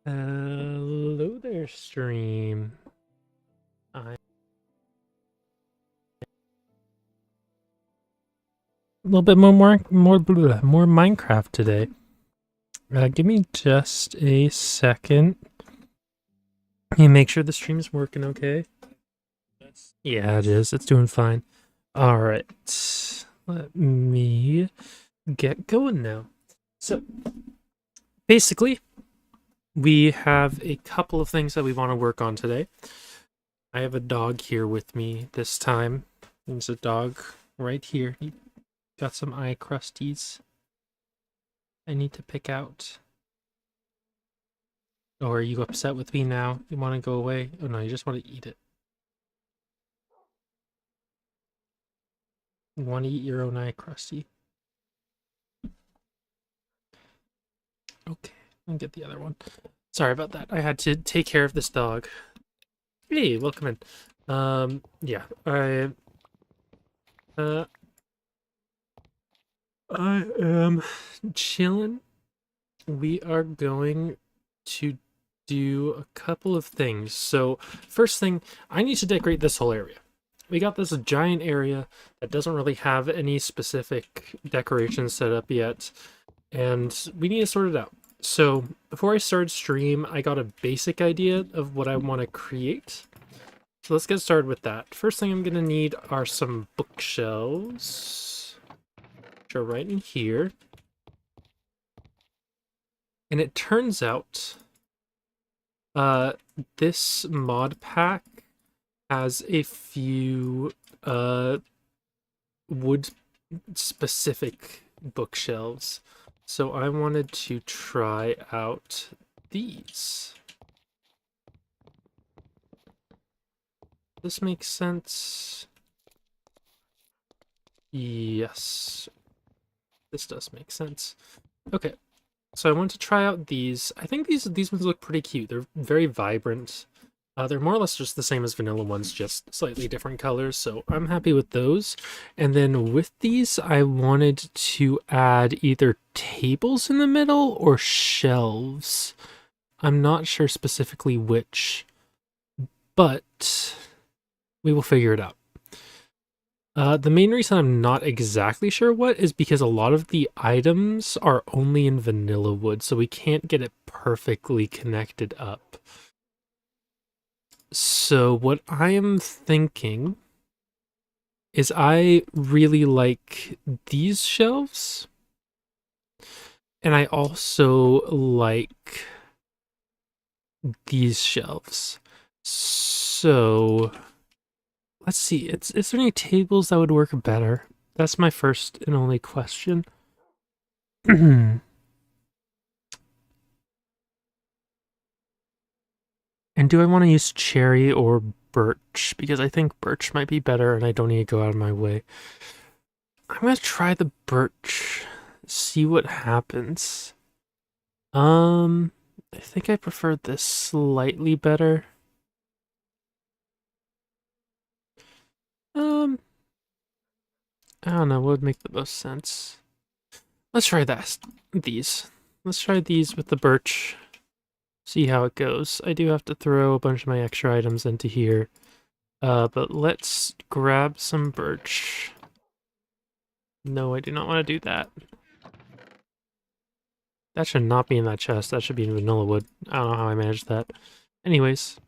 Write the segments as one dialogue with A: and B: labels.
A: Hello there, stream. I a little bit more Minecraft today. Give me just a second. You make sure the stream's working okay. Yeah, it is. It's doing fine. All right, let me get going now. So basically, we have a couple of things that we want to work on today. I have a dog here with me this time. There's a dog right here. He got some eye crusties I need to pick out. Or are you upset with me now? You want to go away? Oh no, you just want to eat it. You want to eat your own eye crusty. Okay, I'll get the other one. Sorry about that. I had to take care of this dog. Hey, welcome in. Yeah, uh, I am chilling. We are going to do a couple of things. So, first thing, I need to decorate this whole area. We got this giant area that doesn't really have any specific decorations set up yet, and we need to sort it out. So, before I started stream, I got a basic idea of what I want to create. So let's get started with that. First thing I'm going to need are some bookshelves, which are right in here. And it turns out this mod pack has a few wood specific bookshelves. So I wanted to try out these. This makes sense. Yes. This does make sense. Okay. So I want to try out these. I think these ones look pretty cute. They're very vibrant. They're more or less just the same as vanilla ones, just slightly different colors, so I'm happy with those. And then with these, I wanted to add either tables in the middle or shelves. I'm not sure specifically which, but we will figure it out. The main reason I'm not exactly sure what is because a lot of the items are only in vanilla wood, so we can't get it perfectly connected up. So what I am thinking is I really like these shelves, and I also like these shelves. So let's see, is there any tables that would work better? That's my first and only question. And do I want to use cherry or birch? Because I think birch might be better and I don't need to go out of my way. I'm going to try the birch. See what happens. I think I prefer this slightly better. I don't know what would make the most sense. Let's try these. Let's try these with the birch. See how it goes. I do have to throw a bunch of my extra items into here. But let's grab some birch. No, I do not want to do that. That should not be in that chest. That should be in vanilla wood. I don't know how I managed that. Anyways.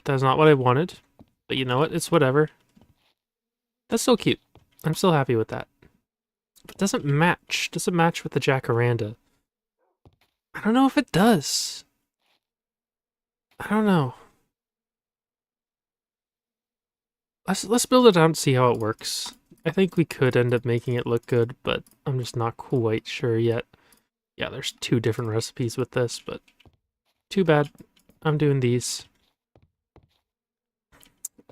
A: That's not what I wanted. But you know what? It's whatever. That's still cute. I'm still happy with that. But it doesn't match. Doesn't match with the jacaranda. I don't know if it does. I don't know. Let's build it out and see how it works. I think we could end up making it look good, but I'm just not quite sure yet. Yeah, there's two different recipes with this, but too bad. I'm doing these.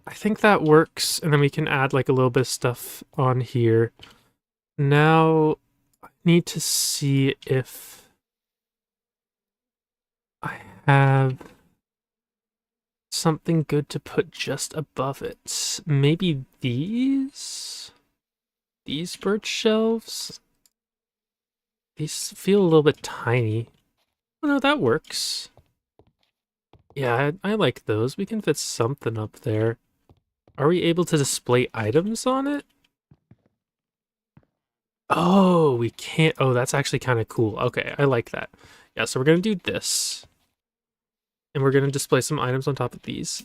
A: I think that works, and then we can add like a little bit of stuff on here. Now, I need to see if I have something good to put just above it. Maybe these? These birch shelves? These feel a little bit tiny. Oh no, that works. Yeah, I like those. We can fit something up there. Are we able to display items on it? Oh, we can't. Oh, that's actually kind of cool. Okay, I like that. Yeah, so we're going to do this. And we're going to display some items on top of these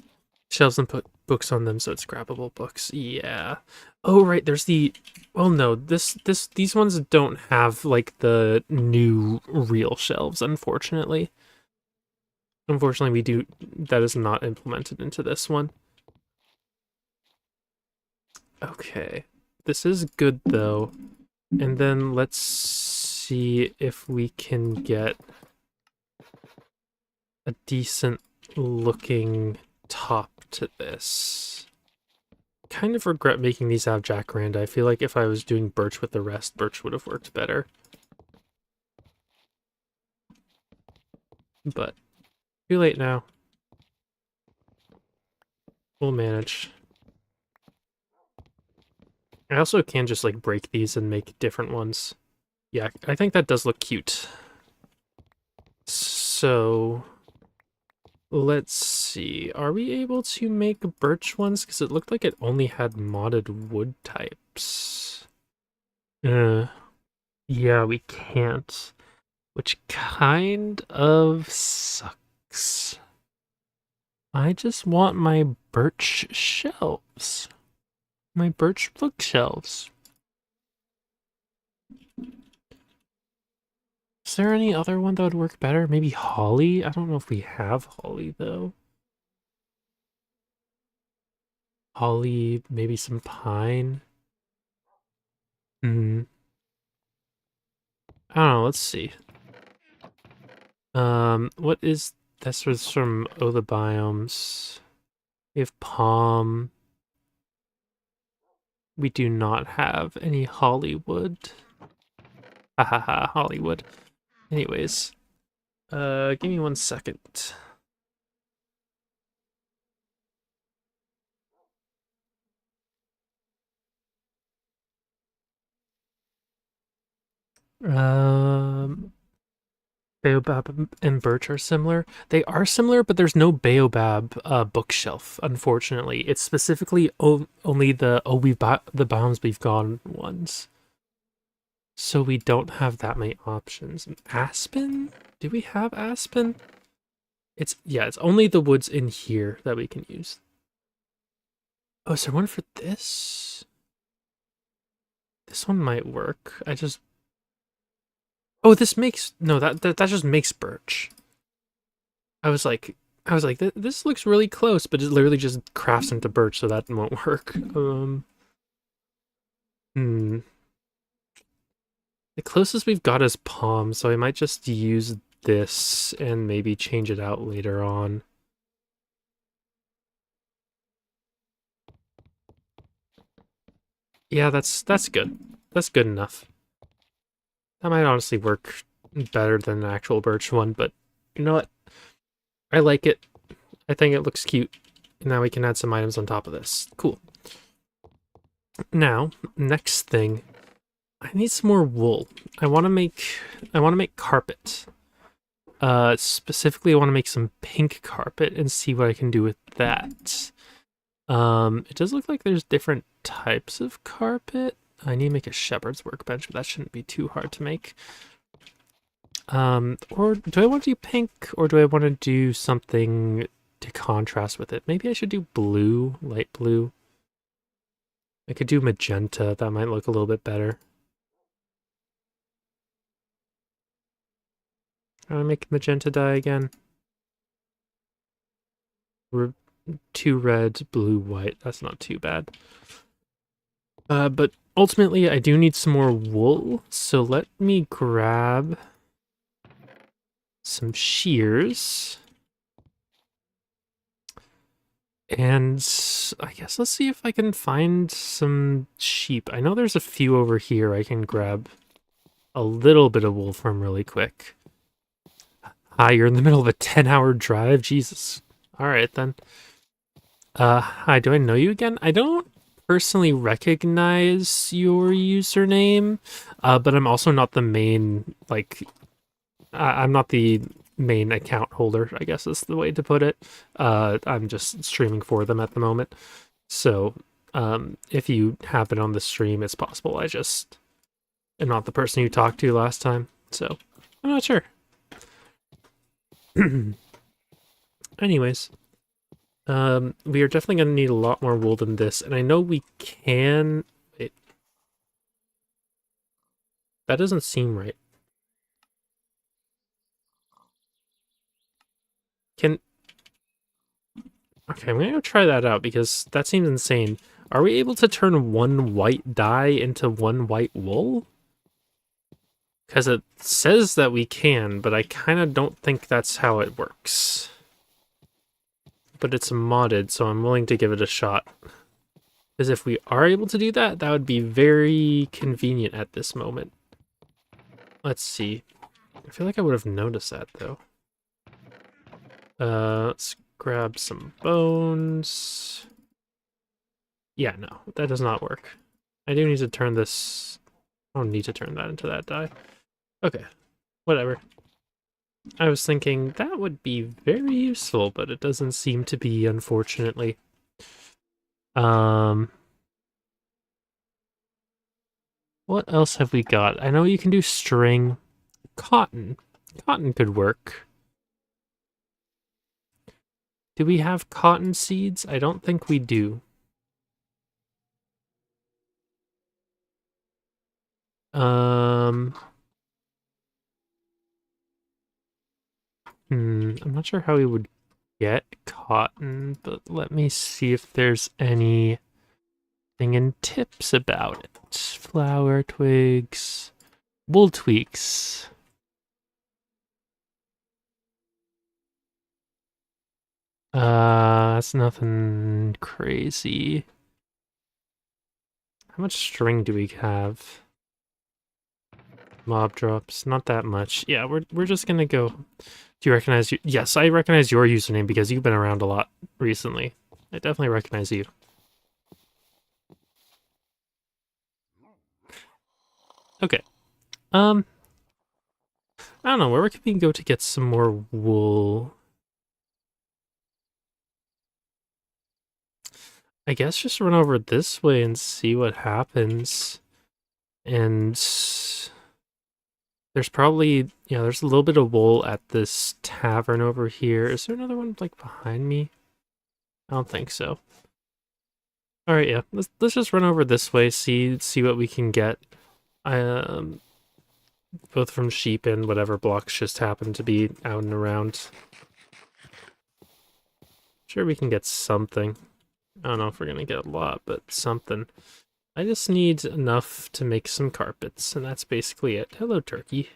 A: shelves and put books on them so it's grabbable books. Yeah. Oh, right, there's the... Well, no, these ones don't have, like, the new real shelves, unfortunately. Unfortunately, that is not implemented into this one. Okay. This is good, though. And then let's see if we can get a decent looking top to this. Kind of regret making these out of jacaranda. I feel like if I was doing birch with the rest, birch would have worked better. But too late now. We'll manage. I also can just like break these and make different ones. Yeah, I think that does look cute. So let's see. Are we able to make birch ones? Because it looked like it only had modded wood types. Yeah, we can't. Which kind of sucks. I just want my birch shelves. My birch bookshelves. Is there any other one that would work better? Maybe holly? I don't know if we have holly, though. Holly, maybe some pine. Hmm. I don't know, let's see. What is... This was from the biomes. We have palm. We do not have any Hollywood. Ha ha ha, Hollywood. Anyways, give me 1 second. Baobab and birch are similar. They are similar, but there's no baobab bookshelf, unfortunately. It's specifically only the the biomes we've gone ones. So we don't have that many options. Aspen? Do we have aspen? It's only the woods in here that we can use. Oh, is there one for this? This one might work. Oh, this makes... No, that just makes birch. I was like, this looks really close, but it literally just crafts into birch, so that won't work. The closest we've got is palm, so I might just use this and maybe change it out later on. Yeah, that's good. That's good enough. That might honestly work better than an actual birch one, but you know what? I like it. I think it looks cute. Now we can add some items on top of this. Cool. Now, next thing, I need some more wool. I want to make carpet. Specifically, I want to make some pink carpet and see what I can do with that. It does look like there's different types of carpet. I need to make a shepherd's workbench, but that shouldn't be too hard to make. Or do I want to do pink, or do I want to do something to contrast with it? Maybe I should do blue, light blue. I could do magenta, that might look a little bit better. How do I make magenta dye again? 2 red, blue, white. That's not too bad. But ultimately, I do need some more wool, so let me grab some shears. And I guess let's see if I can find some sheep. I know there's a few over here I can grab a little bit of wool from really quick. Hi, you're in the middle of a 10-hour drive? Jesus. Alright then. Hi, do I know you again? I don't personally recognize your username, but I'm also not the main, like, I'm not the main account holder, I guess is the way to put it. I'm just streaming for them at the moment. So, if you happen on the stream, it's possible I just am not the person you talked to last time. So, I'm not sure. Anyways, we are definitely going to need a lot more wool than this, and I know we can... Wait. That doesn't seem right. Can... Okay, I'm going to go try that out, because that seems insane. Are we able to turn one white dye into one white wool? Because it says that we can, but I kind of don't think that's how it works. But it's modded, so I'm willing to give it a shot. Because if we are able to do that, that would be very convenient at this moment. Let's see. I feel like I would have noticed that, though. Let's grab some bones. Yeah, no, that does not work. I do need to turn this... I don't need to turn that into that dye. Okay, whatever. I was thinking that would be very useful, but it doesn't seem to be, unfortunately. What else have we got? I know you can do string. Cotton. Cotton could work. Do we have cotton seeds? I don't think we do. I'm not sure how we would get cotton, but let me see if there's anything in tips about it. Flower twigs, wool tweaks. That's nothing crazy. How much string do we have? Mob drops, not that much. Yeah, we're just gonna go. Do you recognize you? Yes, I recognize your username because you've been around a lot recently. I definitely recognize you. Okay. I don't know, where can we go to get some more wool? I guess just run over this way and see what happens. And there's probably, yeah, there's a little bit of wool at this tavern over here. Is there another one like behind me? I don't think so. All right, yeah, let's just run over this way, see what we can get. Both from sheep and whatever blocks just happen to be out and around. Sure, we can get something. I don't know if we're gonna get a lot, but something. I just need enough to make some carpets, and that's basically it. Hello, turkey.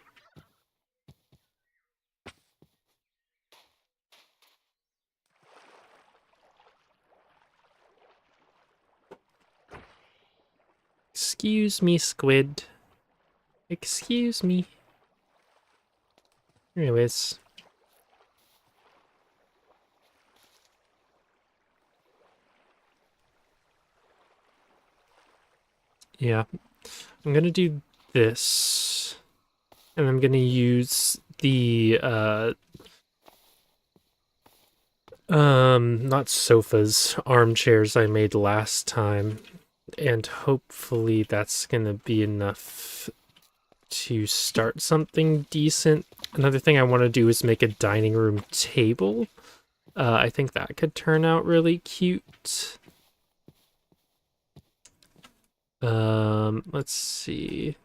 A: Excuse me, squid. Excuse me. Anyways. Yeah. I'm gonna do this. And I'm gonna use the, not sofas, armchairs I made last time. And hopefully that's gonna be enough to start something decent. Another thing I want to do is make a dining room table. I think that could turn out really cute. Let's see.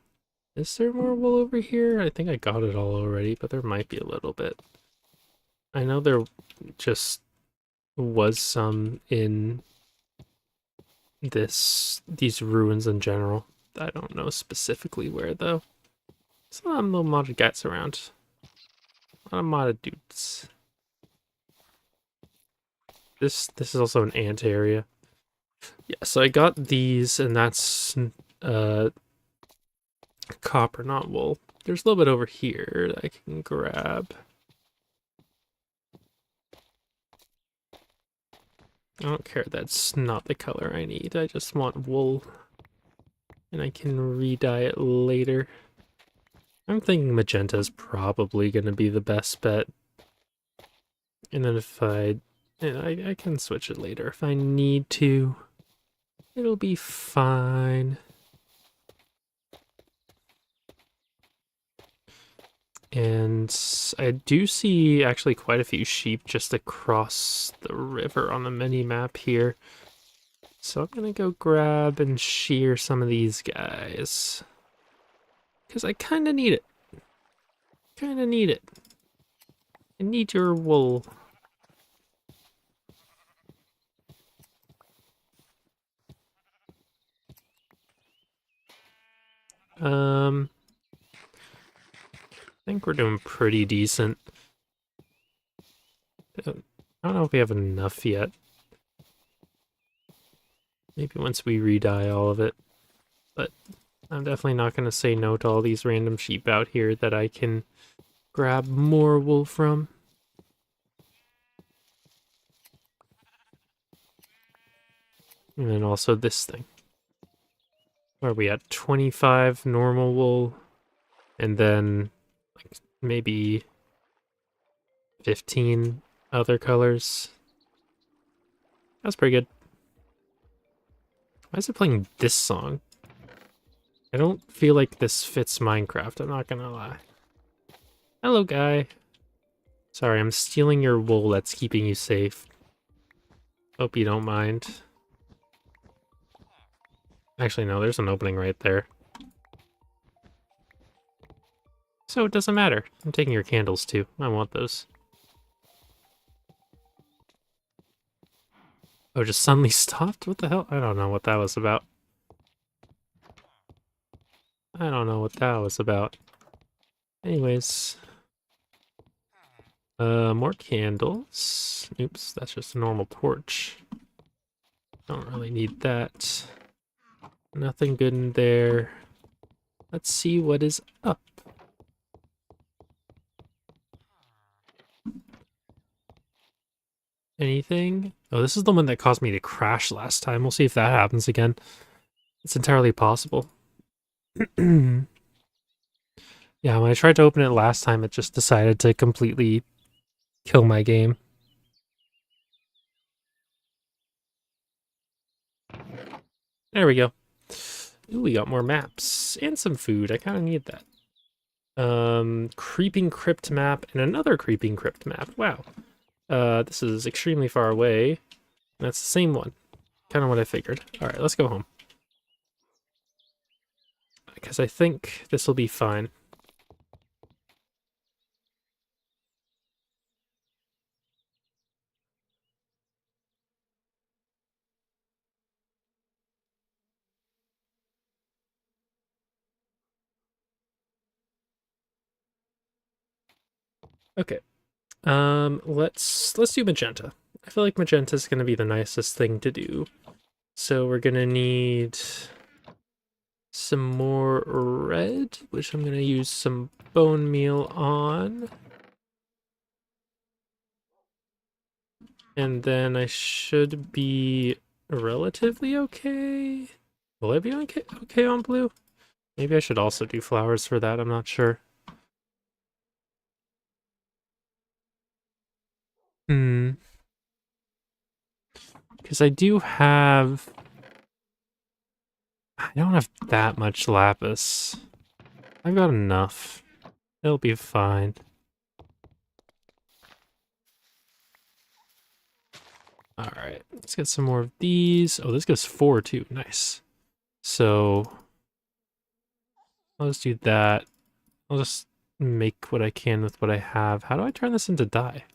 A: Is there more wool over here? I think I got it all already, but there might be a little bit. I know there just was some in these ruins in general. I don't know specifically where though. There's a lot of little modded guys around. A lot of modded dudes. This is also an ant area. Yeah, so I got these, and that's copper, not wool. There's a little bit over here that I can grab. I don't care, that's not the color I need. I just want wool. And I can re-dye it later. I'm thinking magenta is probably going to be the best bet. And then if I can switch it later if I need to. It'll be fine. And I do see actually quite a few sheep just across the river on the mini-map here. So I'm gonna go grab and shear some of these guys. Because I kinda need it. Kinda need it. I need your wool. I think we're doing pretty decent. I don't know if we have enough yet. Maybe once we re-dye all of it. But I'm definitely not going to say no to all these random sheep out here that I can grab more wool from. And then also this thing. Where are we at? 25 normal wool. And then like maybe 15 other colors. That's pretty good. Why is it playing this song? I don't feel like this fits Minecraft, I'm not gonna lie. Hello, guy. Sorry, I'm stealing your wool that's keeping you safe. Hope you don't mind. Actually, no, there's an opening right there. So it doesn't matter. I'm taking your candles too. I want those. Oh, just suddenly stopped? What the hell? I don't know what that was about. I don't know what that was about. Anyways. More candles. Oops, that's just a normal torch. Don't really need that. Nothing good in there. Let's see what is up. Anything? Oh, this is the one that caused me to crash last time. We'll see if that happens again. It's entirely possible. Yeah, when I tried to open it last time, it just decided to completely kill my game. There we go. Ooh, we got more maps and some food. I kind of need that. Creeping crypt map and another creeping crypt map. Wow. This is extremely far away. That's the same one. Kind of what I figured. All right, let's go home. Because I think this will be fine. Okay. Let's do magenta. I feel like magenta is going to be the nicest thing to do. So we're going to need some more red, which I'm going to use some bone meal on. And then I should be relatively okay. Will I be okay on blue? Maybe I should also do flowers for that, I'm not sure. Because I do have... I don't have that much lapis. I've got enough. It'll be fine. Alright, let's get some more of these. Oh, this goes 4 too. Nice. So, I'll just do that. I'll just make what I can with what I have. How do I turn this into dye?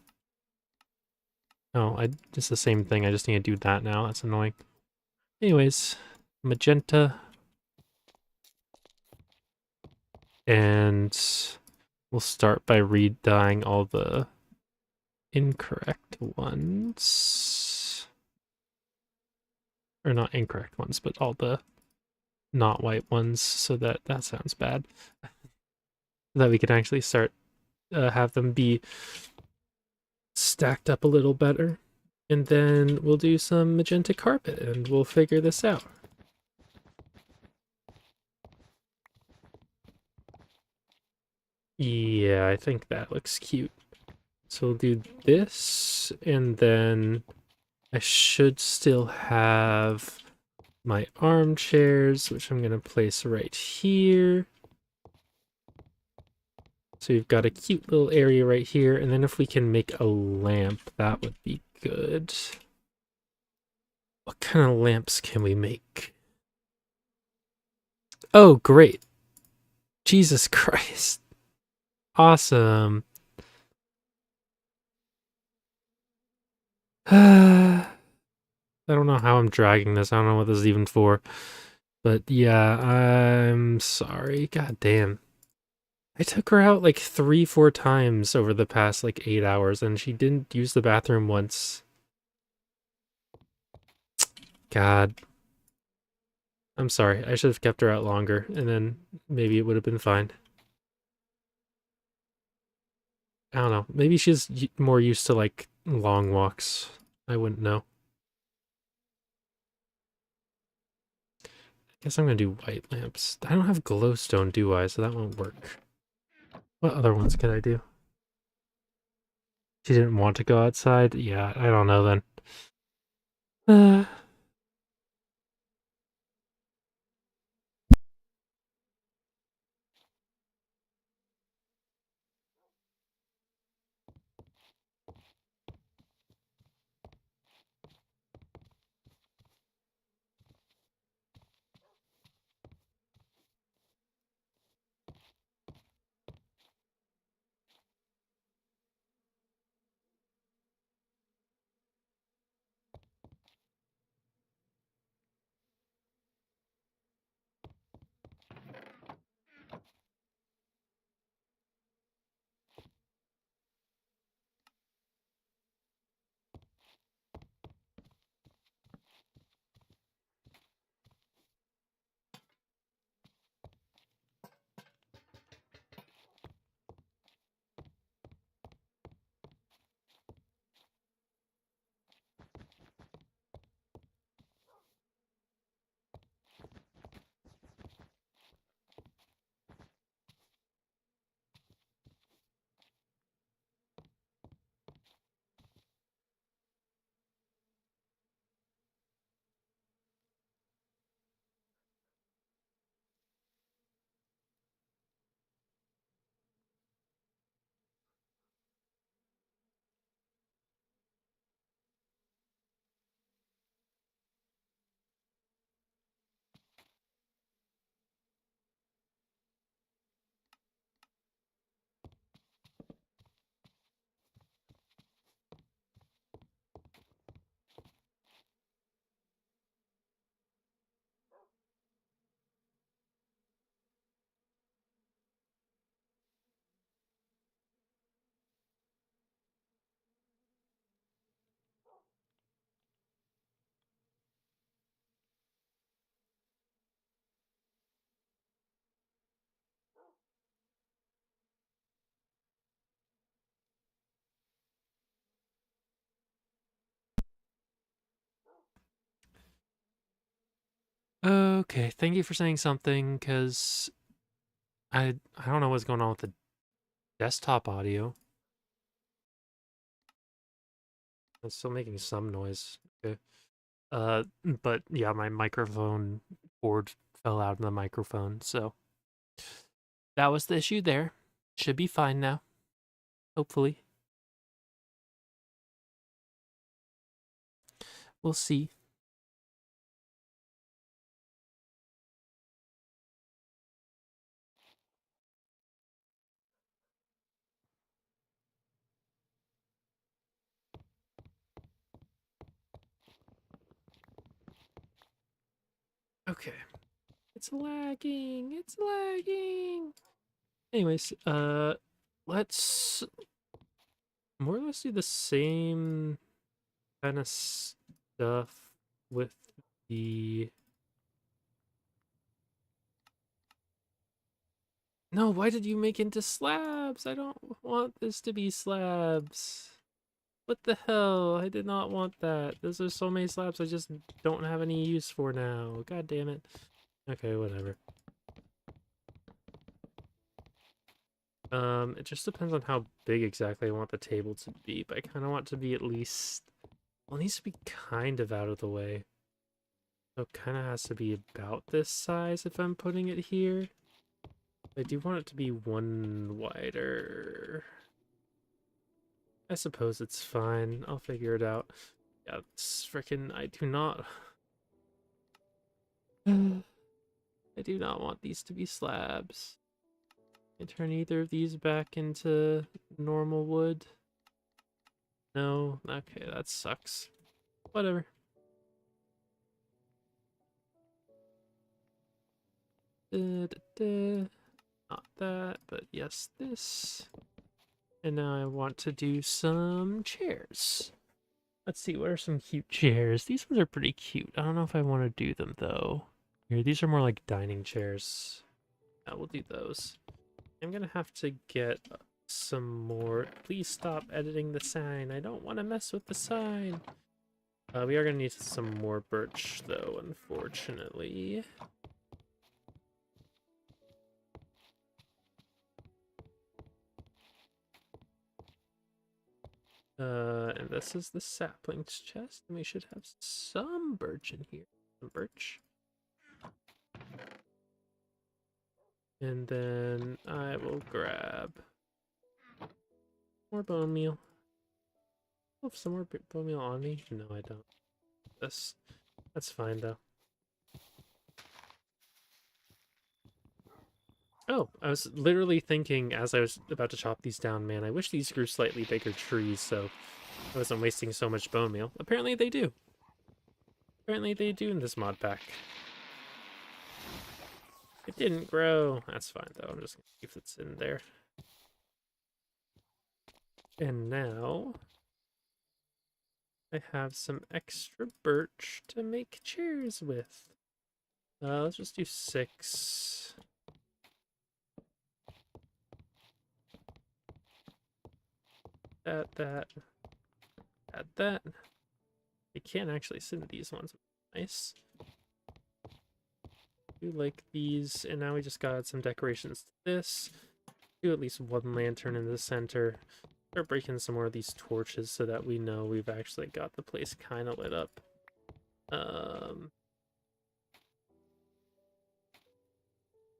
A: Oh, it's the same thing. I just need to do that now. That's annoying. Anyways, magenta. And we'll start by re-dyeing all the incorrect ones. Or not incorrect ones, but all the not white ones, so that sounds bad. That we can actually start have them be stacked up a little better. And then we'll do some magenta carpet and we'll figure this out. Yeah, I think that looks cute. So we'll do this, and then I should still have my armchairs, which I'm gonna place right here. So you've got a cute little area right here, and then if we can make a lamp, that would be good. What kind of lamps can we make? Oh, great. Jesus Christ. Awesome. I don't know how I'm dragging this. I don't know what this is even for. But yeah, I'm sorry. God damn. I took her out like 3, 4 times over the past like 8 hours, and she didn't use the bathroom once. God. I'm sorry. I should have kept her out longer, and then maybe it would have been fine. I don't know. Maybe she's more used to like long walks. I wouldn't know. Guess I'm gonna do white lamps. I don't have glowstone, do I? So that won't work. What other ones can I do? She didn't want to go outside? Yeah, I don't know then. Uh, okay, thank you for saying something, because I don't know what's going on with the desktop audio. It's still making some noise. Okay. But yeah, my microphone cord fell out of the microphone, so that was the issue there. Should be fine now, hopefully. We'll see. Okay. It's lagging. It's lagging. Anyways, let's more or less do the same kind of stuff with the... No, why did you make into slabs? I don't want this to be slabs. What the hell? I did not want that. Those are so many slabs I just don't have any use for now. God damn it. Okay, whatever. It just depends on how big exactly I want the table to be, but I kind of want to be at least... Well, it needs to be kind of out of the way. So it kind of has to be about this size if I'm putting it here. I do want it to be one wider. I suppose it's fine. I'll figure it out. Yeah, it's freaking... I do not... I do not want these to be slabs. Can I turn either of these back into normal wood? No? Okay, that sucks. Whatever. Da, da, da. Not that, but yes, this. And now I want to do some chairs. Let's see, what are some cute chairs? These ones are pretty cute. I don't know if I want to do them, though. Here, these are more like dining chairs. I will do those. I'm gonna have to get some more... Please stop editing the sign. I don't want to mess with the sign. We are gonna need some more birch, though, unfortunately. And this is the saplings chest, and we should have some birch in here. Some birch. And then I will grab more bone meal. Oh, some more bone meal on me? No, I don't. That's fine, though. Oh, I was literally thinking as I was about to chop these down, man, I wish these grew slightly bigger trees so I wasn't wasting so much bone meal. Apparently they do. Apparently they do in this mod pack. It didn't grow. That's fine, though. I'm just going to keep it in there. And now I have some extra birch to make chairs with. Let's just do 6. That. Add that. I can't actually send these ones. Nice. Do like these, and now we just got some decorations to this. Do at least one lantern in the center. Start breaking some more of these torches so that we know we've actually got the place kind of lit up. I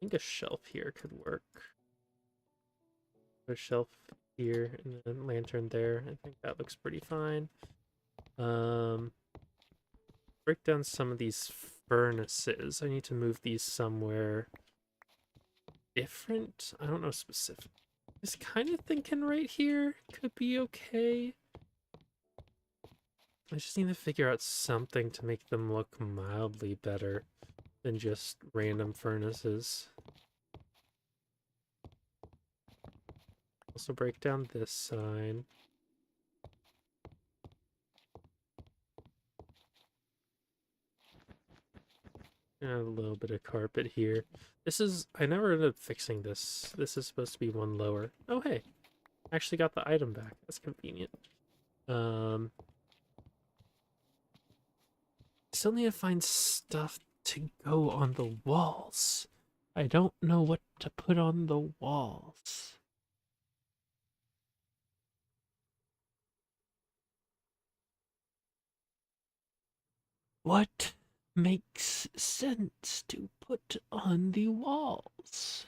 A: think a shelf here could work. A shelf here and then a lantern there. I think that looks pretty fine. Break down some of these furnaces. I need to move these somewhere different. I don't know specific. Just kind of thinking right here could be okay. I just need to figure out something to make them look mildly better than just random furnaces. Also break down this sign. And a little bit of carpet here. This is... I never ended up fixing this. This is supposed to be one lower. Oh, hey. Actually got the item back. That's convenient. Still need to find stuff to go on the walls. I don't know what to put on the walls. What makes sense to put on the walls?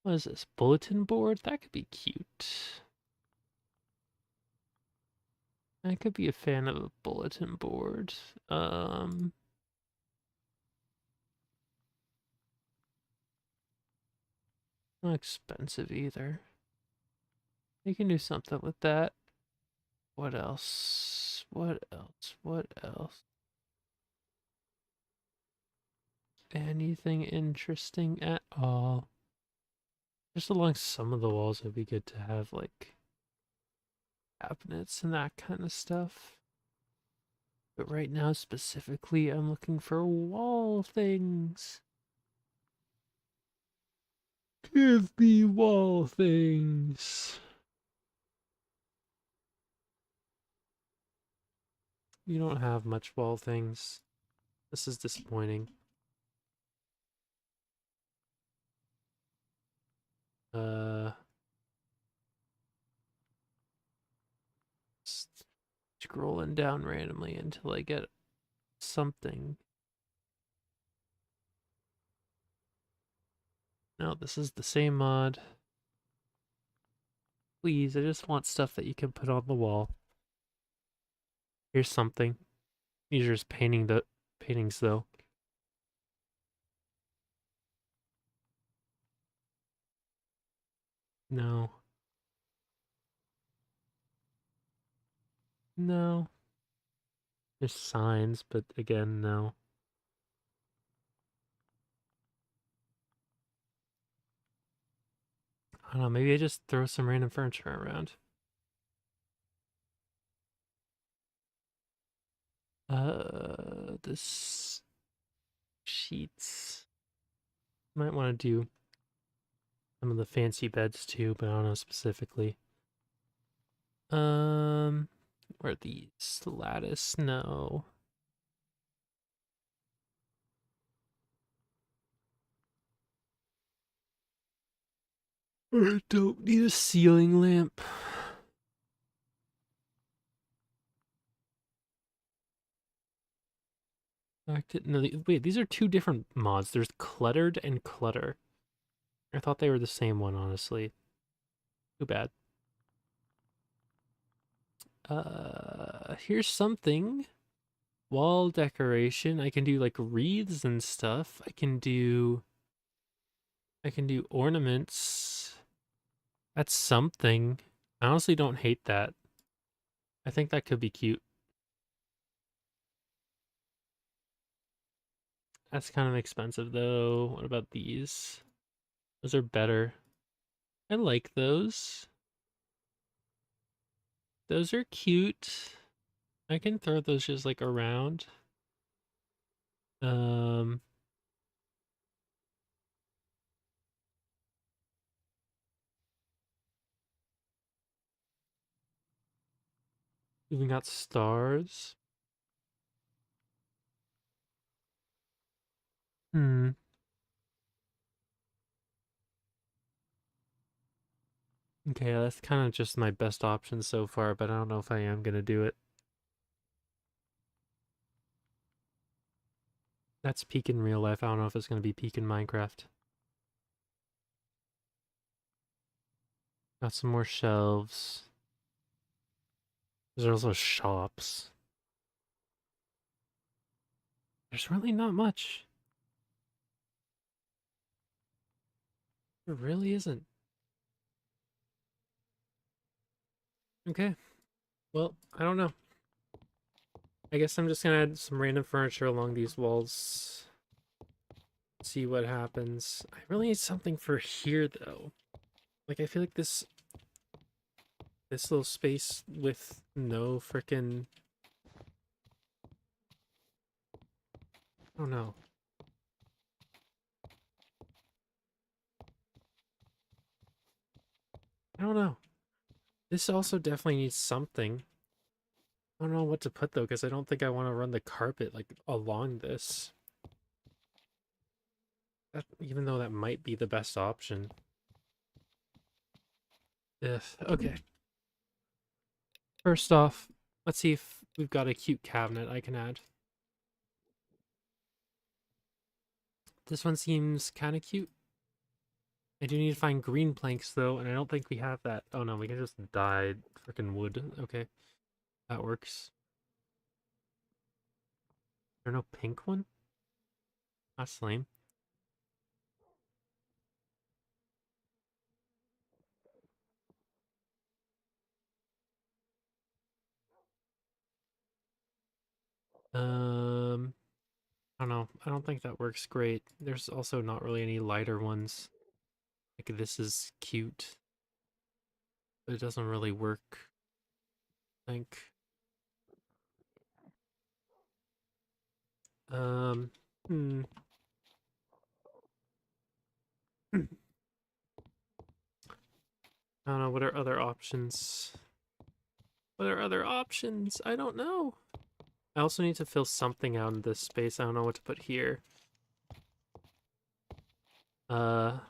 A: What is this? Bulletin board? That could be cute. I could be a fan of a bulletin board. Not expensive either. You can do something with that. What else? What else? What else? Anything interesting at all? Just along some of the walls, it'd be good to have like cabinets and that kind of stuff. But right now, specifically, I'm looking for wall things. Give me wall things. you don't have much wall things. This is disappointing. Uh, just scrolling down randomly until I get something. No, this is the same mod. Please, I just want stuff that you can put on the wall. Here's something. These are just paintings though. No. No. There's signs, but again, no. I don't know, maybe I just throw some random furniture around. This sheets. Might want to do some of the fancy beds too, but I don't know specifically. Where are these? Lattice? No. I don't need a ceiling lamp. No, wait, these are two different mods. There's cluttered and clutter. I thought they were the same one, honestly. Too bad. Here's something. Wall decoration. I can do like wreaths and stuff. I can do ornaments. That's something. I honestly don't hate that. I think that could be cute. That's kind of expensive though. What about these? Those are better. I like those. Those are cute. I can throw those just like around. Um, we got stars. Hmm. Okay, that's kind of just my best option so far, but I don't know if I am gonna do it. That's peak in real life. I don't know if it's gonna be peak in Minecraft. Got some more shelves. There's also shops. There's really not much. There really isn't. Okay. Well, I don't know. I guess I'm just gonna add some random furniture along these walls. See what happens. I really need something for here though. Like I feel like this little space with no frickin' I don't know. I don't know. This also definitely needs something. I don't know what to put though, because I don't think I want to run the carpet like along this. Even though that might be the best option. Okay. First off, let's see if we've got a cute cabinet I can add. This one seems kind of cute. I do need to find green planks though, and I don't think we have that. Oh no, we can just dye freaking wood. Okay, that works. There no pink one? That's lame. I don't know. I don't think that works great. There's also not really any lighter ones. Like this is cute, but it doesn't really work. I think. Um, hmm. I don't know. What are other options? What are other options? I don't know. I also need to fill something out in this space. I don't know what to put here. Still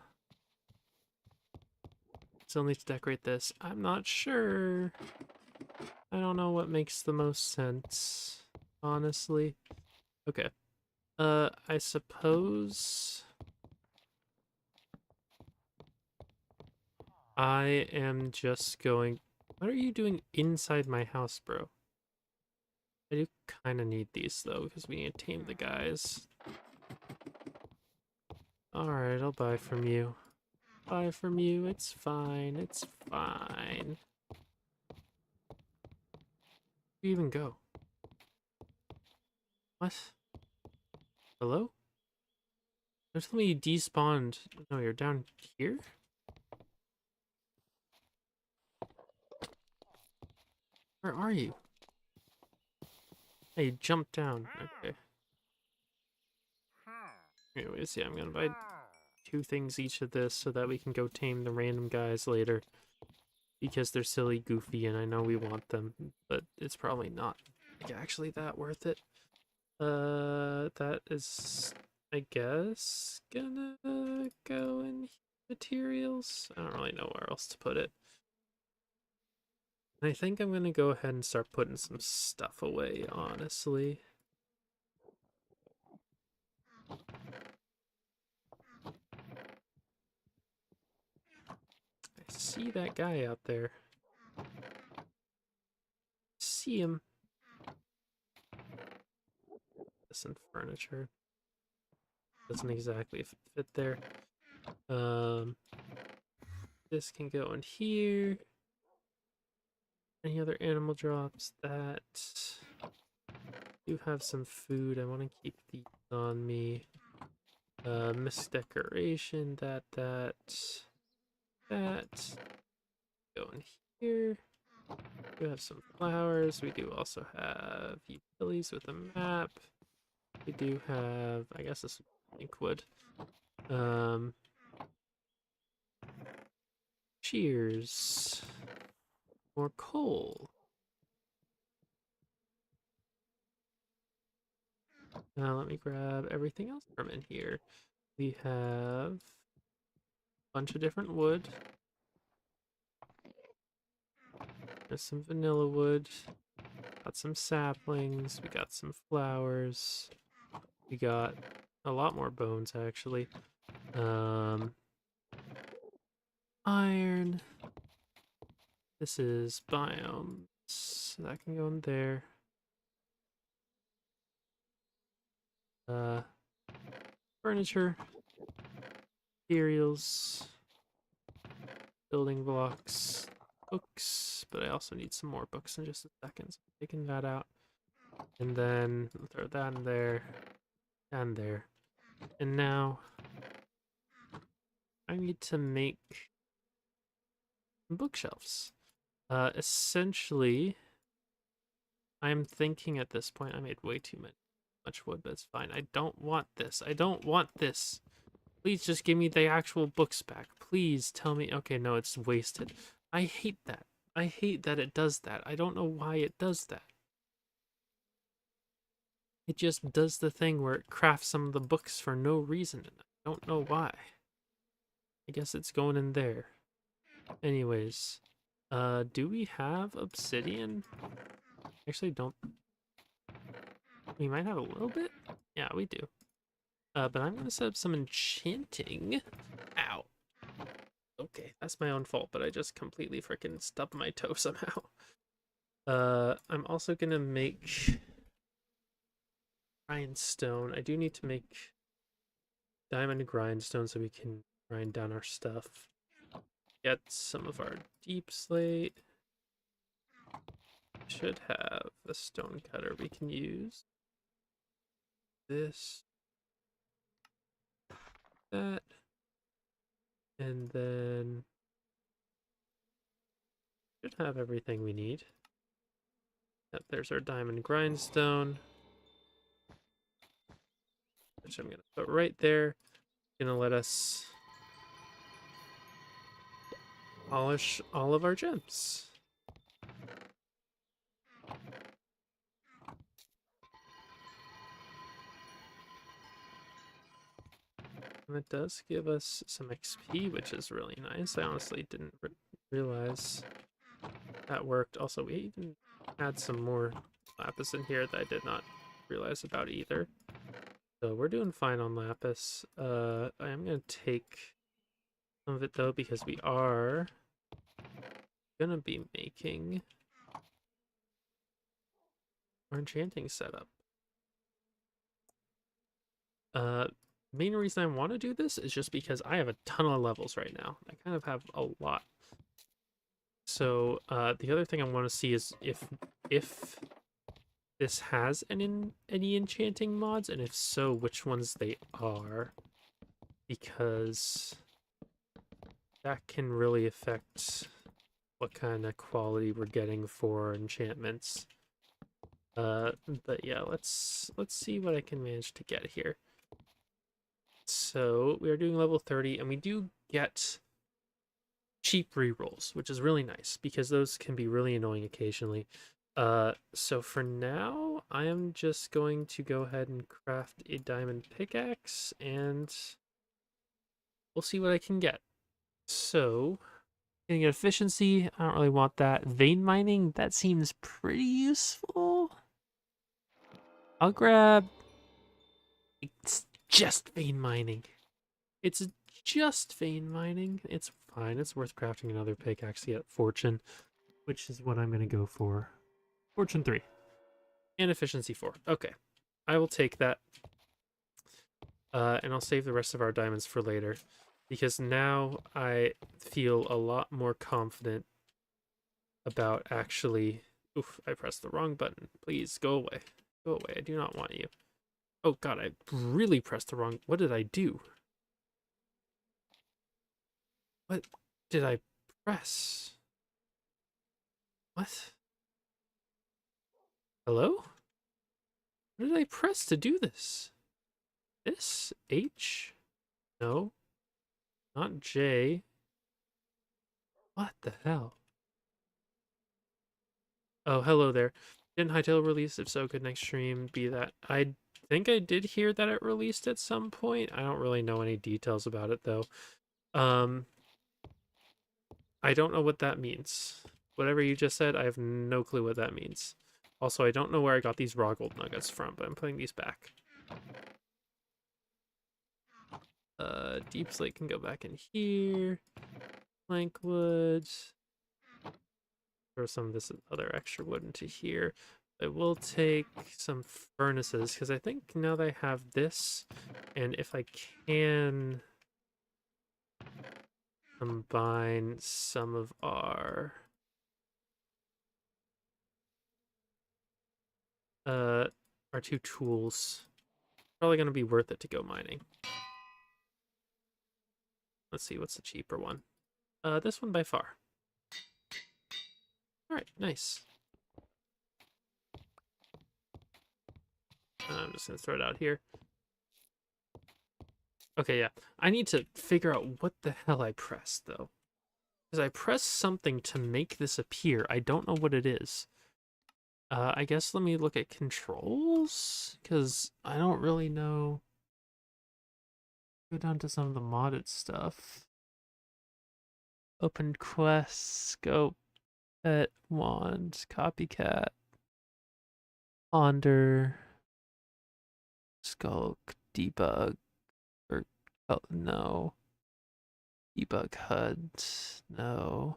A: need to decorate this. I'm not sure. I don't know what makes the most sense, honestly. Okay. I suppose I am just going... What are you doing inside my house, bro? I do kind of need these, though, because we need to tame the guys. Alright, I'll buy from you. Buy from you, it's fine, it's fine. Where do you even go? What? Hello? Don't tell me you despawned. No, you're down here? Where are you? Hey, you jumped down. Okay. Anyways, yeah, I'm gonna buy 2 things each of this so that we can go tame the random guys later. Because they're silly, goofy, and I know we want them, but it's probably not like, actually that worth it. That is, I guess, gonna go in materials. I don't really know where else to put it. I think I'm gonna go ahead and start putting some stuff away, honestly. I see that guy out there. See him. Some furniture. Doesn't exactly fit there. This can go in here. Any other animal drops? That. Do have some food. I want to keep these on me. Misdecoration. That. Go in here. We have some flowers. We do also have utilities with a map. We do have, I guess this pink wood. Cheers. More coal. Now let me grab everything else from in here. We have a bunch of different wood. There's some vanilla wood. Got some saplings. We got some flowers. We got a lot more bones, actually. Iron. This is biomes. So that can go in there. Furniture. Materials. Building blocks. Books. But I also need some more books in just a second. So I'm taking that out. And then throw that in there. And there. And now I need to make bookshelves. Essentially, I'm thinking at this point, I made way too much wood, but it's fine. I don't want this. I don't want this. Please just give me the actual books back. Please tell me. Okay, no, it's wasted. I hate that. I hate that it does that. I don't know why it does that. It just does the thing where it crafts some of the books for no reason. And I don't know why. I guess it's going in there. Anyways, do we have obsidian? Actually, don't. We might have a little bit. Yeah, we do. But I'm gonna set up some enchanting. Ow. Okay, that's my own fault, but I just completely freaking stubbed my toe somehow. I'm also gonna make grindstone. I do need to make diamond grindstone so we can grind down our stuff. Get some of our deep slate. Should have a stone cutter we can use. This. That. And then should have everything we need. Yep, there's our diamond grindstone, which I'm gonna put right there. Gonna let us polish all of our gems. And it does give us some XP, which is really nice. I honestly didn't realize that worked. Also, we even had some more lapis in here that I did not realize about either. So we're doing fine on lapis. I am going to take some of it though, because we are going to be making our enchanting setup. Main reason I want to do this is just because I have a ton of levels right now. I kind of have a lot. So the other thing I want to see is if this has any enchanting mods, and if so, which ones they are, because that can really affect what kind of quality we're getting for enchantments. But yeah, let's see what I can manage to get here. So we are doing level 30, and we do get cheap rerolls, which is really nice because those can be really annoying occasionally. So for now, I am just going to go ahead and craft a diamond pickaxe, and we'll see what I can get. So, getting efficiency, I don't really want that. Vein mining, that seems pretty useful. I'll grab... It's just vein mining. It's just vein mining. It's fine. It's worth crafting another pickaxe to get fortune, which is what I'm going to go for. Fortune 3. And efficiency 4. Okay. I will take that. And I'll save the rest of our diamonds for later, because now I feel a lot more confident about actually... Oof, I pressed the wrong button. Please, go away. Go away. I do not want you. Oh god, I really pressed the wrong... What did I do? What did I press? What? Hello? What did I press to do this? This? H? No. Not J. What the hell? Oh, hello there. Didn't Hytale release? If so, could next stream be that? I think I did hear that it released at some point. I don't really know any details about it, though. I don't know what that means. Whatever you just said, I have no clue what that means. Also, I don't know where I got these raw gold nuggets from, but I'm putting these back. Deep slate can go back in here. Plank wood. Throw some of this other extra wood into here. I will take some furnaces, because I think now that I have this, and if I can combine some of our two tools, probably going to be worth it to go mining. Let's see, what's the cheaper one? This one by far. Alright, nice. I'm just going to throw it out here. Okay, yeah. I need to figure out what the hell I pressed, though. Because I pressed something to make this appear. I don't know what it is. I guess let me look at controls, because I don't really know. Go down to some of the modded stuff. Open quest, scope, pet, wand, copycat, ponder, skulk, debug, or, oh, no. Debug HUD, no.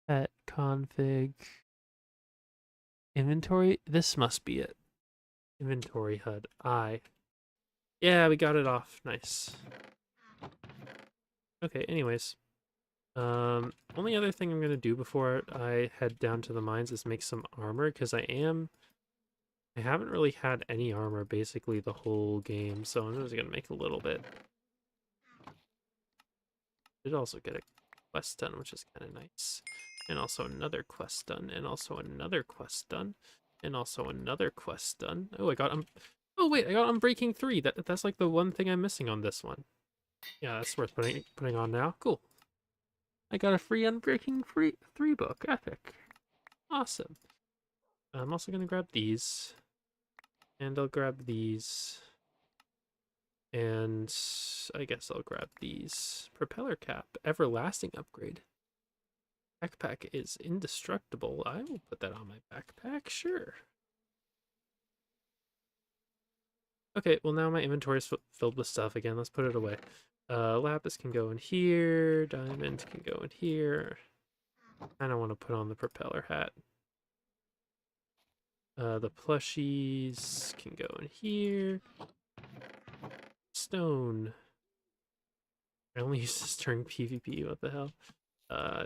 A: Pet, config, inventory, this must be it. Inventory HUD, yeah, we got it off, nice. Okay, anyways. Only other thing I'm gonna do before I head down to the mines is make some armor, because I haven't really had any armor basically the whole game, so I'm just gonna make a little bit. Did also get a quest done, which is kind of nice. And also another quest done, and also another quest done, and also another quest done. Oh, I got oh wait, I got Unbreaking 3. That's like the one thing I'm missing on this one. Yeah, that's worth putting on now. Cool. I got a free Unbreaking 3 book. Epic. Awesome. I'm also gonna grab these. And I'll grab these. And I guess I'll grab these. Propeller cap, everlasting upgrade. Backpack is indestructible. I will put that on my backpack, sure. Okay, well now my inventory is filled with stuff again. Let's put it away. Lapis can go in here. Diamond can go in here. I don't want to put on the propeller hat. The plushies can go in here. Stone. I only use this during PvP, what the hell?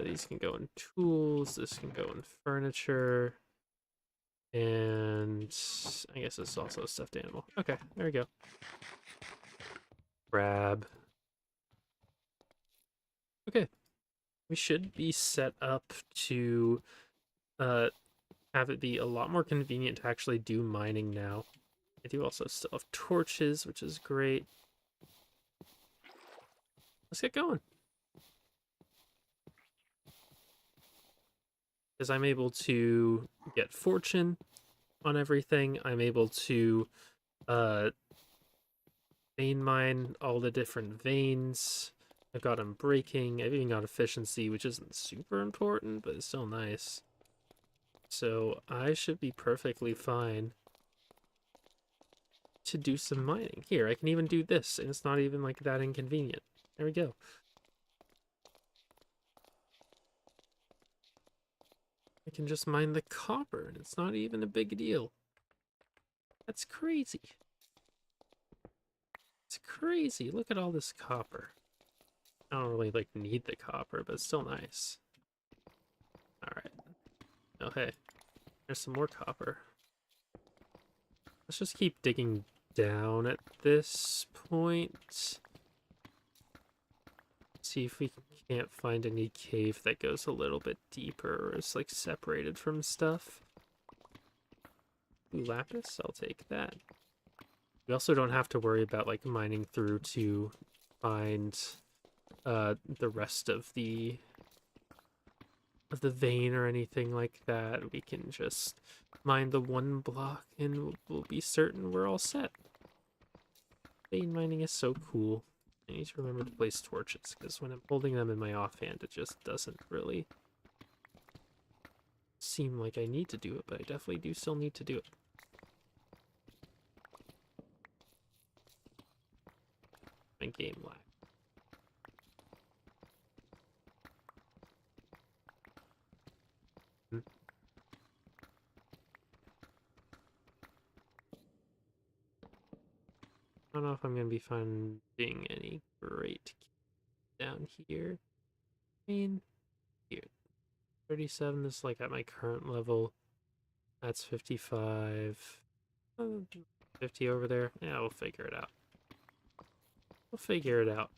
A: These can go in tools. This can go in furniture. And I guess it's also a stuffed animal. Okay, there we go. Grab. Okay. We should be set up to have it be a lot more convenient to actually do mining now. I do also still have torches, which is great. Let's get going. Because I'm able to get fortune on everything. I'm able to vein mine all the different veins. I've got unbreaking. I've even got efficiency, which isn't super important, but it's still nice. So I should be perfectly fine to do some mining. Here, I can even do this, and it's not even like that inconvenient. There we go. I can just mine the copper, and it's not even a big deal. That's crazy. It's crazy. Look at all this copper. I don't really like need the copper, but it's still nice. Alright. Oh hey, there's some more copper. Let's just keep digging down at this point. See if we can't find any cave that goes a little bit deeper or is like separated from stuff. Ooh, lapis, I'll take that. We also don't have to worry about like mining through to find the rest of the vein or anything like that. We can just mine the one block and we'll be certain we're all set. Vein mining is so cool. I need to remember to place torches, because when I'm holding them in my offhand, it just doesn't really seem like I need to do it, but I definitely do still need to do it. My game lag. I don't know if I'm going to be finding any great down here. I mean, here. 37 is like at my current level. That's 55. 50 over there. Yeah, we'll figure it out. We'll figure it out.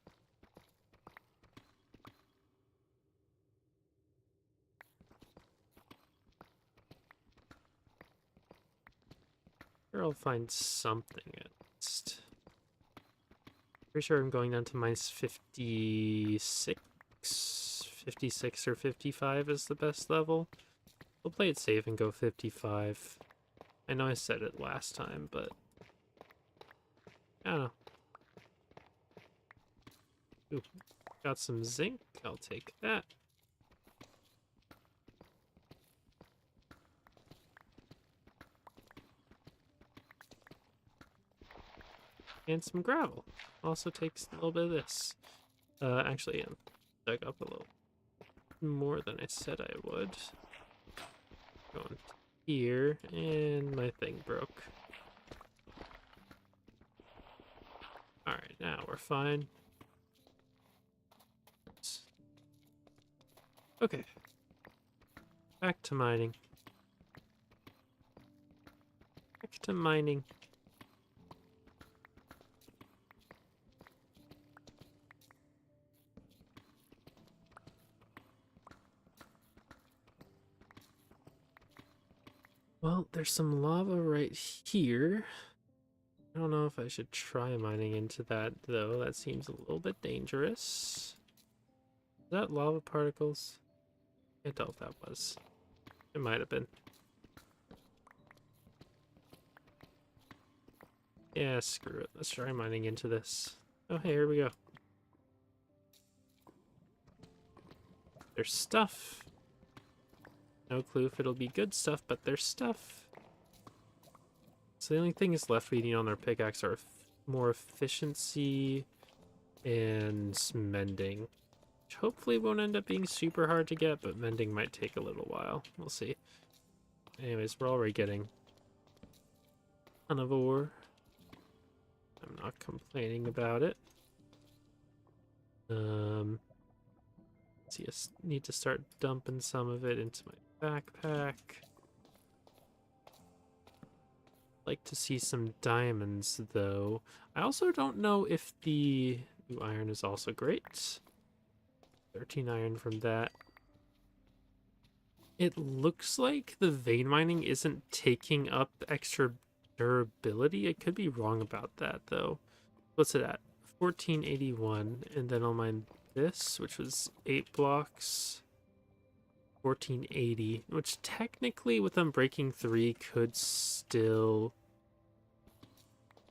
A: Sure, I'll find something at least. Pretty sure I'm going down to minus 56. 56 or 55 is the best level. We'll play it safe and go 55. I know I said it last time, but I don't know. Ooh, got some zinc. I'll take that. And some gravel. Also takes a little bit of this. Actually, I dug up a little more than I said I would. Going here, and my thing broke. Alright, now we're fine. Okay. Back to mining. Back to mining. Well, there's some lava right here. I don't know if I should try mining into that, though. That seems a little bit dangerous. Is that lava particles? I can't tell if that was. It might have been. Yeah, screw it. Let's try mining into this. Oh, hey, here we go. There's stuff. No clue if it'll be good stuff, but there's stuff. So the only thing is left we need on our pickaxe are more efficiency and mending. Which hopefully won't end up being super hard to get, but mending might take a little while. We'll see. Anyways, we're already getting a ton of ore. I'm not complaining about it. See, I need to start dumping some of it into my backpack. Like to see some diamonds, though. I also don't know if the new iron is also great. 13 iron from that. It looks like the vein mining isn't taking up extra durability. I could be wrong about that, though. What's it at? 1481, and then I'll mine this, which was 8 blocks. 1480, which technically with Unbreaking 3 could still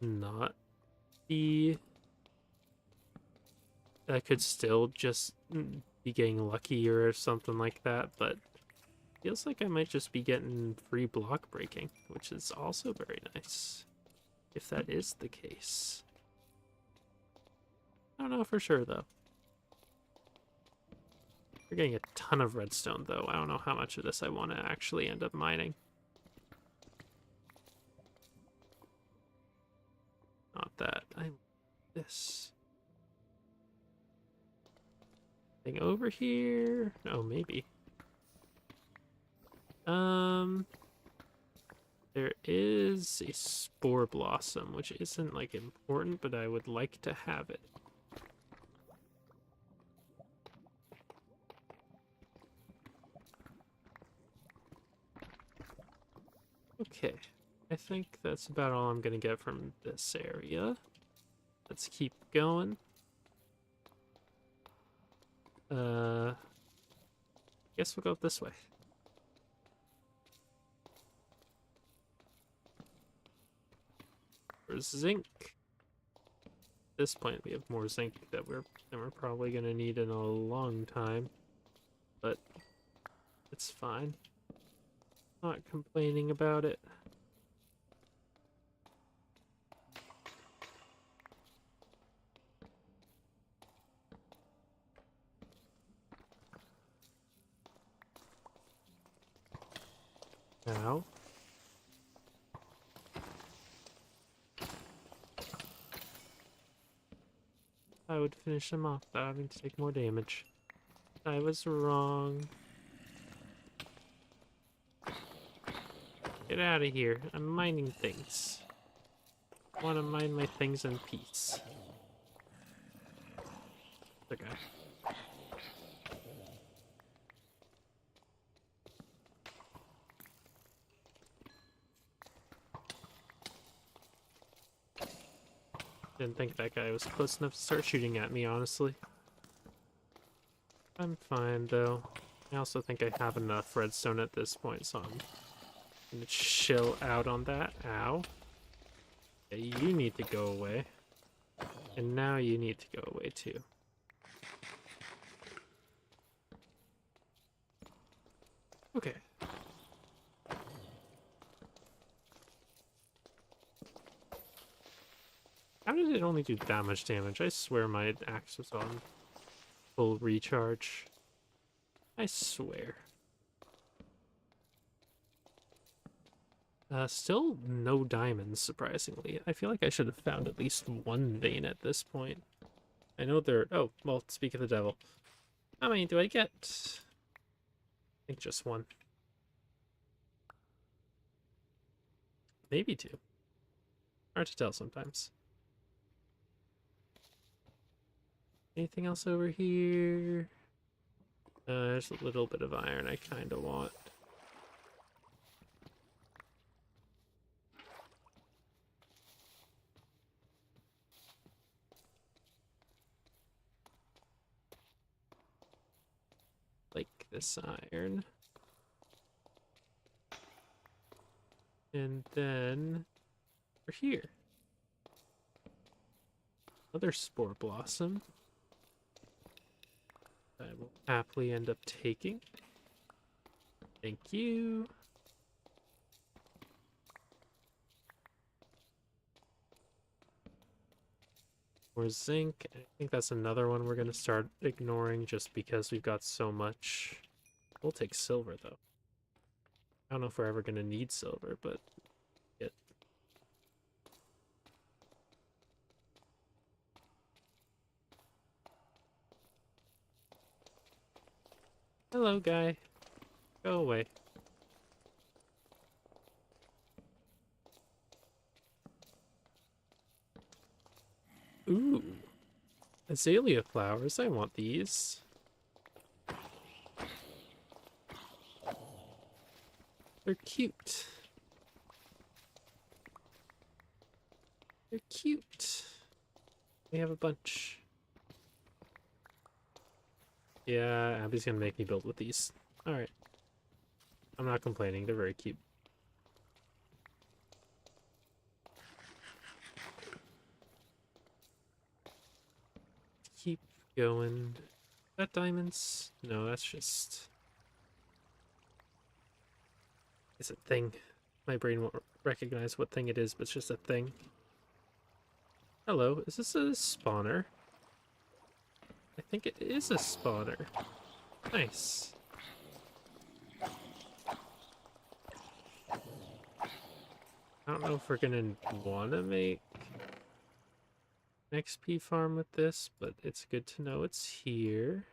A: not be... That could still just be getting luckier or something like that, but feels like I might just be getting free block breaking, which is also very nice, if that is the case. I don't know for sure, though. We're getting a ton of redstone, though. I don't know how much of this I want to actually end up mining. Not that. I want this. Thing over here? Oh, maybe. There is a spore blossom, which isn't, like, important, but I would like to have it. Okay, I think that's about all I'm gonna get from this area. Let's keep going. Guess we'll go up this way. There's zinc. At this point, we have more zinc that we're probably gonna need in a long time, but it's fine. Not complaining about it. Now, I would finish them off without having to take more damage. I was wrong. Get out of here. I'm mining things. I want to mine my things in peace. Okay. Didn't think that guy was close enough to start shooting at me, honestly. I'm fine, though. I also think I have enough redstone at this point, so I'm gonna chill out on that. Ow. Yeah, you need to go away. And now you need to go away, too. Okay. How did it only do that much damage? I swear my axe was on full recharge. I swear. Still no diamonds, surprisingly. I feel like I should have found at least one vein at this point. I know there... Oh, well, speak of the devil. How many do I get? I think just one. Maybe two. Hard to tell sometimes. Anything else over here? There's a little bit of iron I kind of want. Like this iron. And then over here. Another spore blossom. I will happily end up taking. Thank you. More zinc. I think that's another one we're going to start ignoring just because we've got so much. We'll take silver, though. I don't know if we're ever going to need silver, but it. Hello, guy. Go away. Ooh. Azalea flowers. I want these. They're cute. They're cute. We have a bunch. Yeah, Abby's gonna make me build with these. Alright. I'm not complaining. They're very cute. Keep going. Is that diamonds? No, that's just... It's a thing. My brain won't recognize what thing it is, but it's just a thing. Hello, is this a spawner? I think it is a spawner. Nice. I don't know if we're gonna wanna make an XP farm with this, but it's good to know it's here.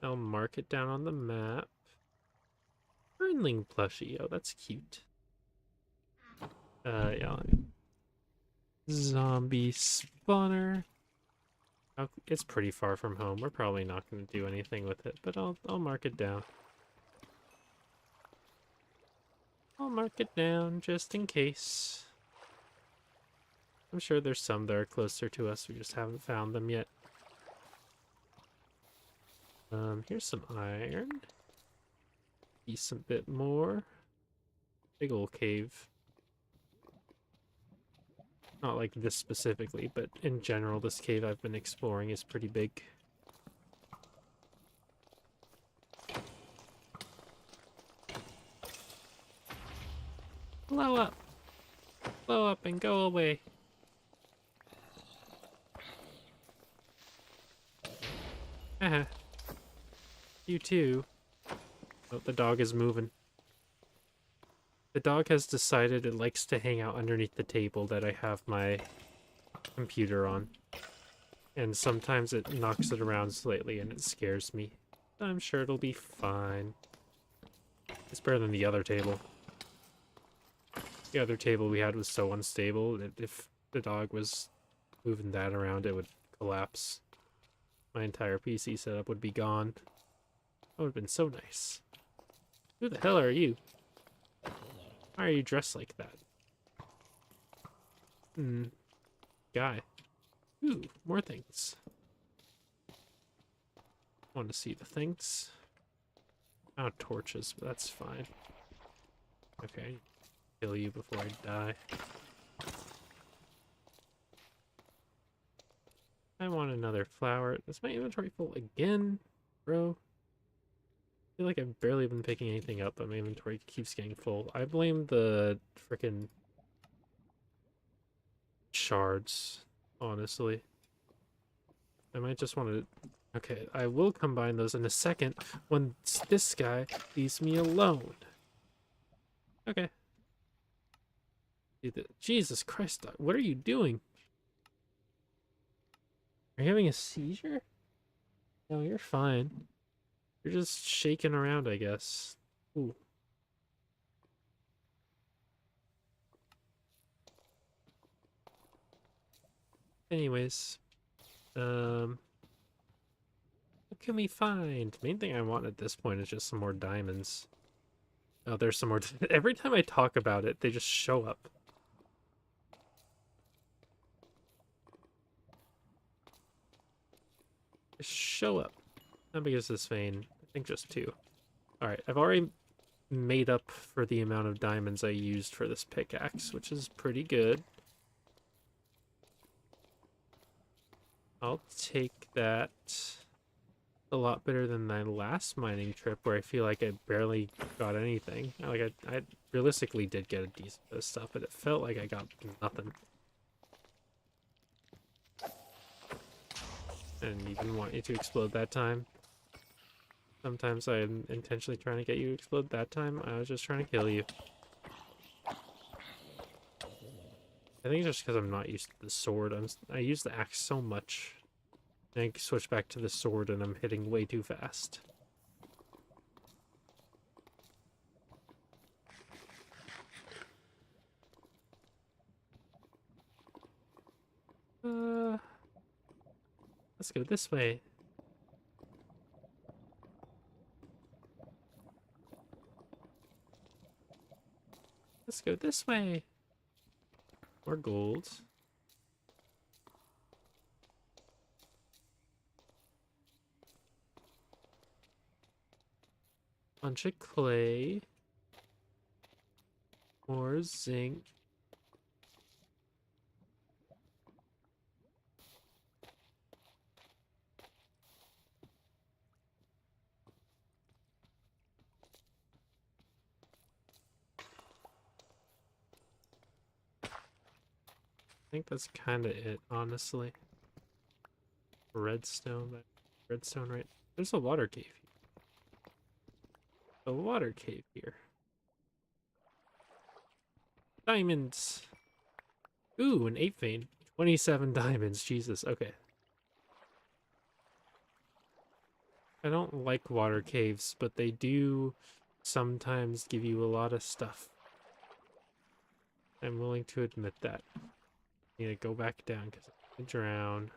A: I'll mark it down on the map. Fernling plushie. Oh, that's cute. Yeah. Zombie spawner. Oh, it's pretty far from home. We're probably not going to do anything with it, but I'll mark it down. I'll mark it down just in case. I'm sure there's some that are closer to us. We just haven't found them yet. Here's some iron. Decent bit more. Big old cave. Not like this specifically, but in general, this cave I've been exploring is pretty big. Blow up! Blow up and go away. Haha. You too. Oh, the dog is moving. The dog has decided it likes to hang out underneath the table that I have my computer on. And sometimes it knocks it around slightly and it scares me. I'm sure it'll be fine. It's better than the other table. The other table we had was so unstable that if the dog was moving that around, it would collapse. My entire PC setup would be gone. That would have been so nice. Who the hell are you? Why are you dressed like that? Guy. Ooh, more things. Want to see the things. Oh, torches, but that's fine. Okay, kill you before I die. I want another flower. Is my inventory full again, bro? I feel like I've barely been picking anything up, but my inventory keeps getting full. I blame the frickin' shards, honestly. I might just want to... Okay, I will combine those in a second when this guy leaves me alone. Okay. Jesus Christ, what are you doing? Are you having a seizure? No, you're fine. You're just shaking around, I guess. Ooh. Anyways, what can we find? Main thing I want at this point is just some more diamonds. Oh, there's some more. Every time I talk about it, they just show up. Just show up. How big is this vein? I think just 2. Alright, I've already made up for the amount of diamonds I used for this pickaxe, which is pretty good. I'll take that. A lot better than my last mining trip where I feel like I barely got anything. Like I realistically did get a decent bit of stuff, but it felt like I got nothing. And you didn't want you to explode that time. Sometimes I'm intentionally trying to get you to explode. That time I was just trying to kill you. I think it's just because I'm not used to the sword. I use the axe so much. I switch back to the sword and I'm hitting way too fast. Let's go this way. Let's go this way. More gold. Bunch of clay. More zinc. I think that's kind of it, honestly. Redstone, right? There's a water cave here. A water cave here. Diamonds. Ooh, an 8 vein. 27 diamonds. Jesus. Okay. I don't like water caves, but they do sometimes give you a lot of stuff. I'm willing to admit that. I need to go back down because I'm gonna drown.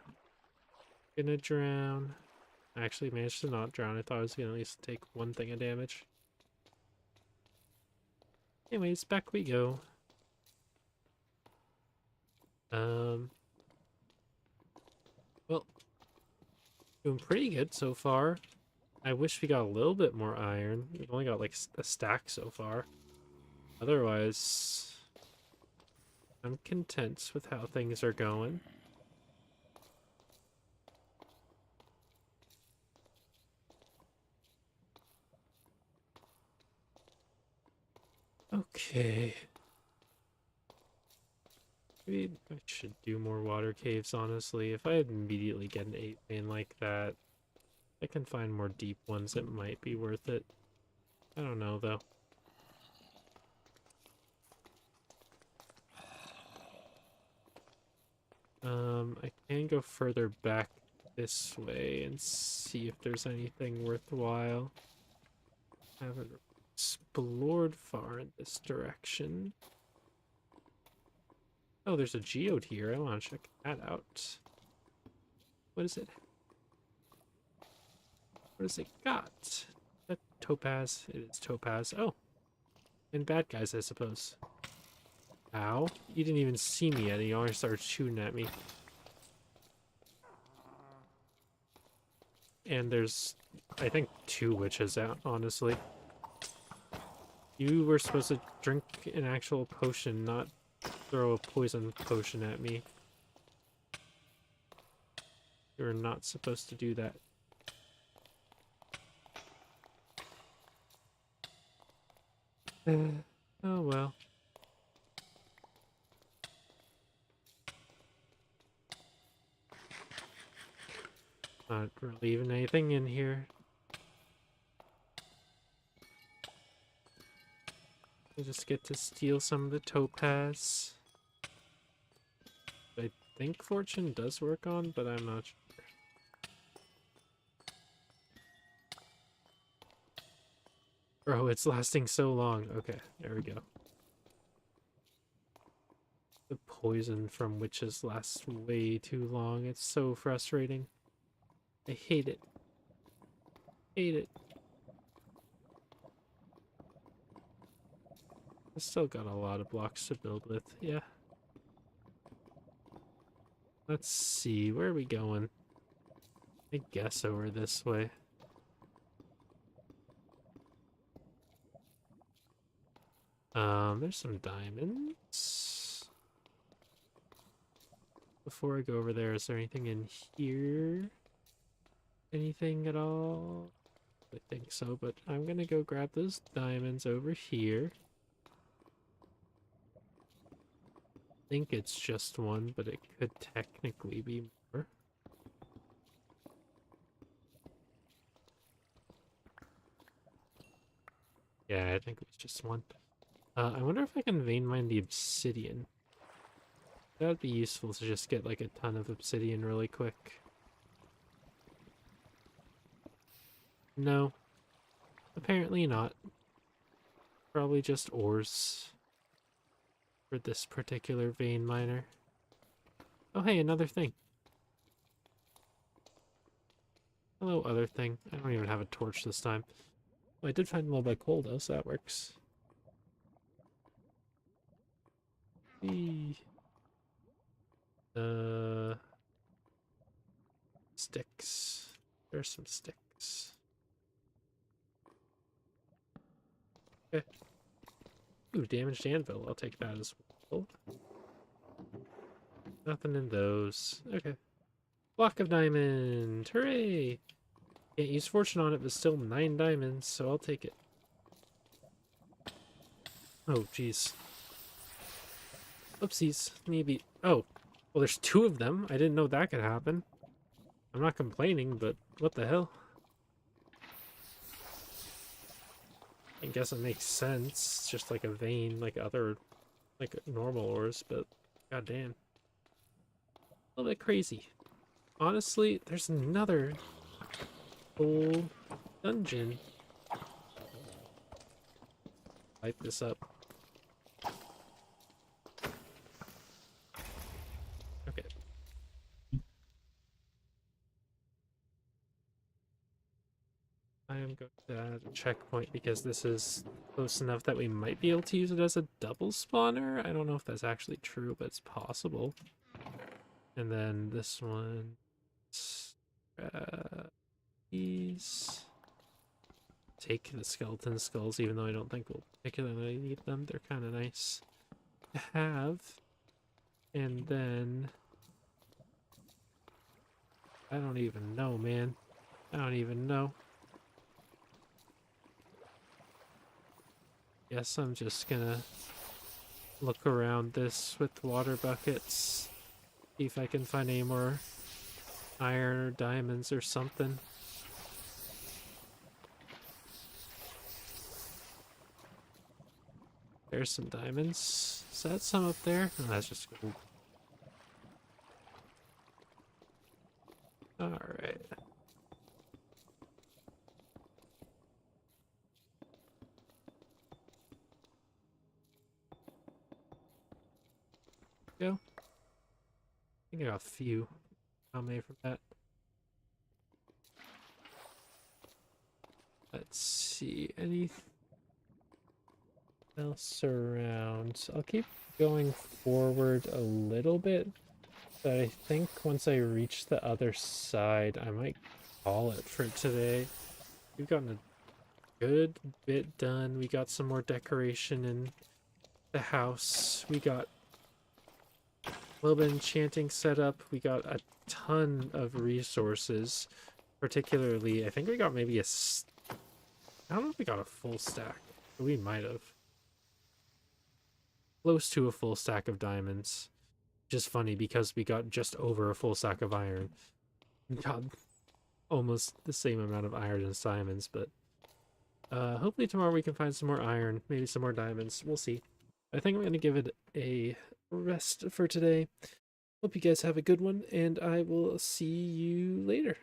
A: Gonna drown. I actually managed to not drown. I thought I was gonna at least take one thing of damage. Anyways, back we go. Well, doing pretty good so far. I wish we got a little bit more iron. We've only got like a stack so far. Otherwise, I'm content with how things are going. Okay. Maybe I should do more water caves, honestly. If I immediately get an 8 vein like that, I can find more deep ones, it might be worth it. I don't know, though. I can go further back this way and see if there's anything worthwhile. I haven't explored far in this direction. Oh, there's a geode here. I want to check that out. What is it? What has it got? That topaz? It is topaz. Oh, and bad guys, I suppose. Ow. You didn't even see me yet, and you already started shooting at me. And there's, I think, 2 witches out, honestly. You were supposed to drink an actual potion, not throw a poison potion at me. You were not supposed to do that. Oh well. Not really even anything in here. I just get to steal some of the topaz. I think fortune does work on, but I'm not sure. Bro, it's lasting so long. Okay, there we go. The poison from witches lasts way too long. It's so frustrating. I hate it. Hate it. I still got a lot of blocks to build with, yeah. Let's see, where are we going? I guess over this way. There's some diamonds. before I go over there, is there anything in here? Anything at all? I think so, but I'm gonna go grab those diamonds over here. I think it's just one, but it could technically be more. Yeah, I think it was just one. I wonder if I can vein mine the obsidian. That would be useful to just get like a ton of obsidian really quick. No, apparently not. Probably just ores for this particular vein miner. Oh hey, another thing. Hello, other thing. I don't even have a torch this time. Oh, I did find a little bit of coal though, so that works. Eee. Sticks. There's some sticks. Okay. Ooh, damaged anvil. I'll take that as well. Nothing in those. Okay. Block of diamond. Hooray! Can't use fortune on it, but still 9 diamonds, so I'll take it. Oh, jeez. Oopsies. Maybe. Oh. Well, there's 2 of them. I didn't know that could happen. I'm not complaining, but what the hell? I guess it makes sense. It's just like a vein, like other, like normal ores, but goddamn. A little bit crazy. Honestly, there's another whole dungeon. Light this up. Okay. I am going to add a checkpoint because this is close enough that we might be able to use it as a double spawner. I don't know if that's actually true, but it's possible. And then this one. These. Take the skeleton skulls, even though I don't think we'll particularly need them. They're kind of nice to have. And then I don't even know, man. I don't even know. Guess I'm just gonna look around this with water buckets. See if I can find any more iron or diamonds or something. There's some diamonds. Is that some up there? Oh, that's just gold. Alright. Go. I think I got a few. How many from that? Let's see. Anything else around? I'll keep going forward a little bit. But I think once I reach the other side, I might call it for today. We've gotten a good bit done. We got some more decoration in the house. We got a little bit of enchanting set up. We got a ton of resources. Particularly, I think we got maybe I don't know if we got a full stack. But we might have. Close to a full stack of diamonds. Just funny because we got just over a full stack of iron. We got almost the same amount of iron as diamonds, but hopefully tomorrow we can find some more iron, maybe some more diamonds. We'll see. I think I'm going to give it a rest for today. Hope you guys have a good one, and I will see you later.